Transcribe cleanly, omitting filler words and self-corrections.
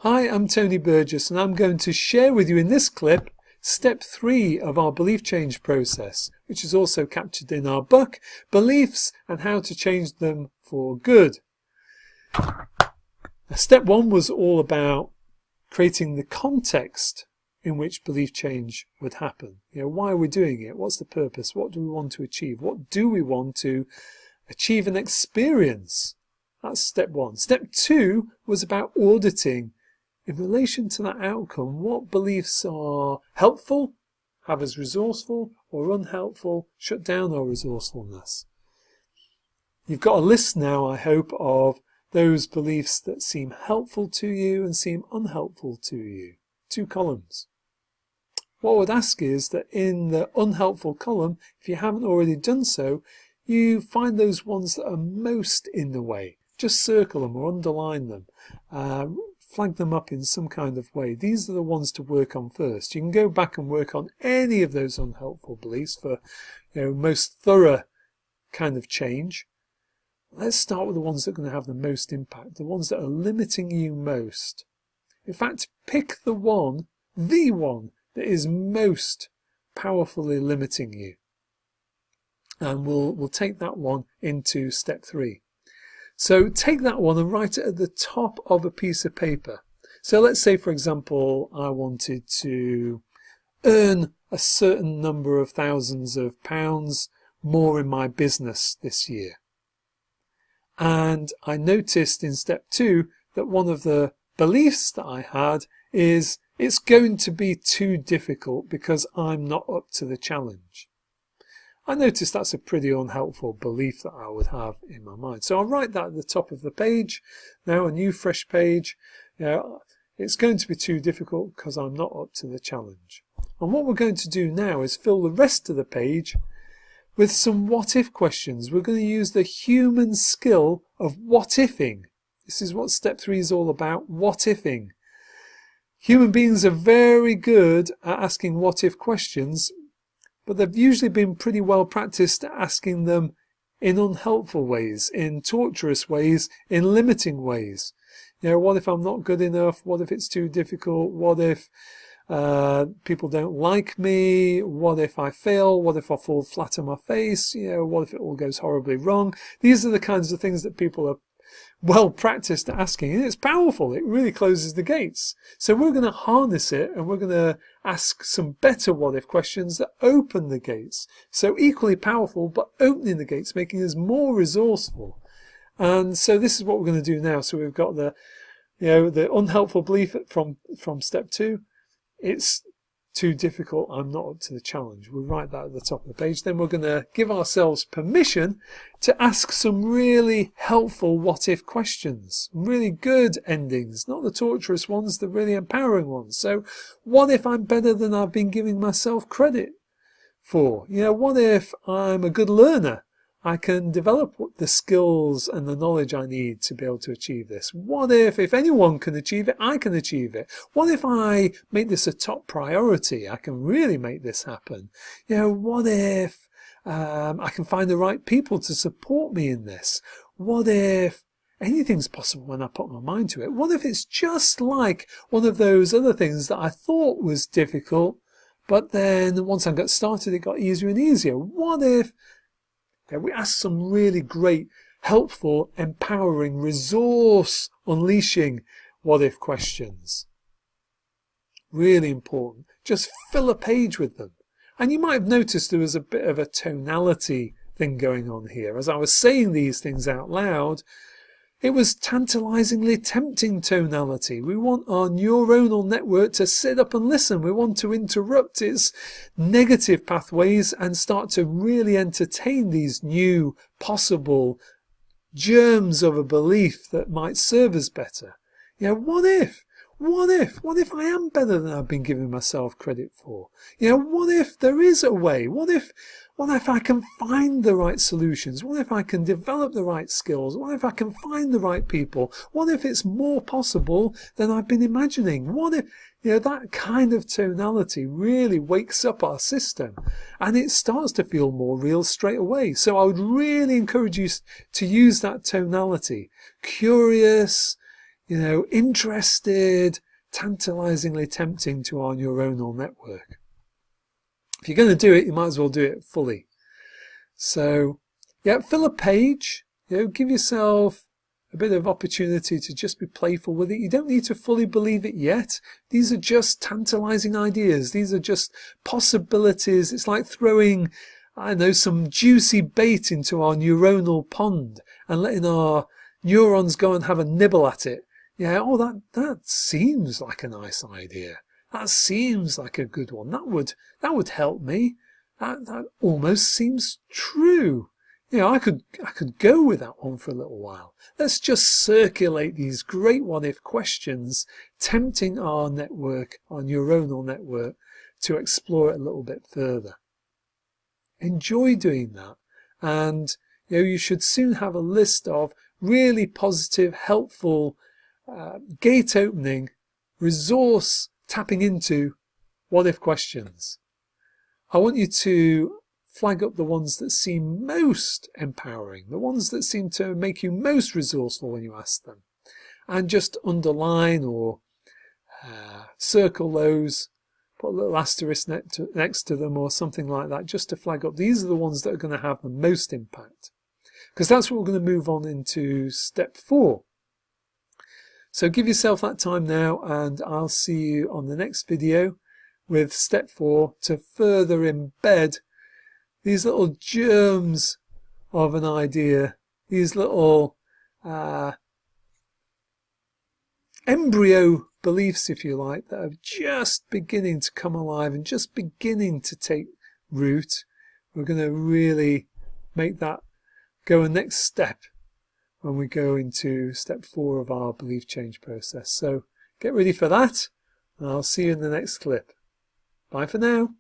Hi, I'm Tony Burgess, and I'm going to share with you in this clip step 3 of our belief change process, which is also captured in our book, Beliefs and How to Change Them for Good. Step 1 was all about creating the context in which belief change would happen. Why are we doing it? What's the purpose? What do we want to achieve? What do we want to achieve and experience? That's step 1. Step 2 was about auditing, in relation to that outcome, what beliefs are helpful, have us resourceful, or unhelpful, shut down our resourcefulness. You've got a list now, I hope, of those beliefs that seem helpful to you and seem unhelpful to you. 2 columns. What I would ask is that in the unhelpful column, if you haven't already done so, you find those ones that are most in the way. Just circle them or underline them. Flag them up in some kind of way. These are the ones to work on first. You can go back and work on any of those unhelpful beliefs for most thorough kind of change. Let's start with the ones that are going to have the most impact, the ones that are limiting you most. In fact, pick the one that is most powerfully limiting you. And we'll take that one into step 3. So take that one and write it at the top of a piece of paper. So let's say, for example, I wanted to earn a certain number of thousands of pounds more in my business this year. And I noticed in step 2 that one of the beliefs that I had is it's going to be too difficult because I'm not up to the challenge. I noticed that's a pretty unhelpful belief that I would have in my mind. So I'll write that at the top of the page. Now a new fresh page. It's going to be too difficult because I'm not up to the challenge. And what we're going to do now is fill the rest of the page with some what-if questions. We're going to use the human skill of what-ifing. This is what step 3 is all about, what-ifing. Human beings are very good at asking what-if questions, but they've usually been pretty well practiced at asking them in unhelpful ways, in torturous ways, in limiting ways. What if I'm not good enough? What if it's too difficult? What if people don't like me? What if I fail? What if I fall flat on my face? What if it all goes horribly wrong? These are the kinds of things that people are well practiced at asking, and it's powerful. It really closes the gates. So we're going to harness it, and we're going to ask some better what-if questions that open the gates. So equally powerful, but opening the gates, making us more resourceful. And so this is what we're going to do now. So we've got the unhelpful belief from step 2. It's too difficult. I'm not up to the challenge. We'll write that at the top of the page. Then we're going to give ourselves permission to ask some really helpful what-if questions. Really good endings, not the torturous ones, the really empowering ones. So what if I'm better than I've been giving myself credit for? What if I'm a good learner? I can develop the skills and the knowledge I need to be able to achieve this. What if anyone can achieve it, I can achieve it? What if I make this a top priority? I can really make this happen. What if I can find the right people to support me in this? What if anything's possible when I put my mind to it? What if it's just like one of those other things that I thought was difficult, but then once I got started, it got easier and easier? What if we ask some really great, helpful, empowering, resource-unleashing what-if questions? Really important. Just fill a page with them. And you might have noticed there was a bit of a tonality thing going on here. As I was saying these things out loud, it was tantalisingly tempting tonality. We want our neuronal network to sit up and listen. We want to interrupt its negative pathways and start to really entertain these new possible germs of a belief that might serve us better. What if? What if I am better than I've been giving myself credit for? What if there is a way? What if I can find the right solutions? What if I can develop the right skills? What if I can find the right people? What if it's more possible than I've been imagining? What if, that kind of tonality really wakes up our system and it starts to feel more real straight away. So I would really encourage you to use that tonality. Curious, interested, tantalizingly tempting to our neuronal network. If you're going to do it, you might as well do it fully. So, yeah, fill a page, give yourself a bit of opportunity to just be playful with it. You don't need to fully believe it yet. These are just tantalizing ideas. These are just possibilities. It's like throwing, some juicy bait into our neuronal pond and letting our neurons go and have a nibble at it. Yeah, that seems like a nice idea. That seems like a good one. That would help me. That almost seems true. I could go with that one for a little while. Let's just circulate these great what-if questions, tempting our neuronal network, to explore it a little bit further. Enjoy doing that. And, you should soon have a list of really positive, helpful, gate-opening, resource tapping into what-if questions. I want you to flag up the ones that seem most empowering, the ones that seem to make you most resourceful when you ask them, and just underline or circle those, put a little asterisk next to them or something like that, just to flag up. These are the ones that are going to have the most impact, because that's what we're going to move on into step 4. So give yourself that time now, and I'll see you on the next video with step 4 to further embed these little germs of an idea, these little embryo beliefs, if you like, that are just beginning to come alive and just beginning to take root. We're going to really make that go a next step when we go into step 4 of our belief change process. So get ready for that, and I'll see you in the next clip. Bye for now.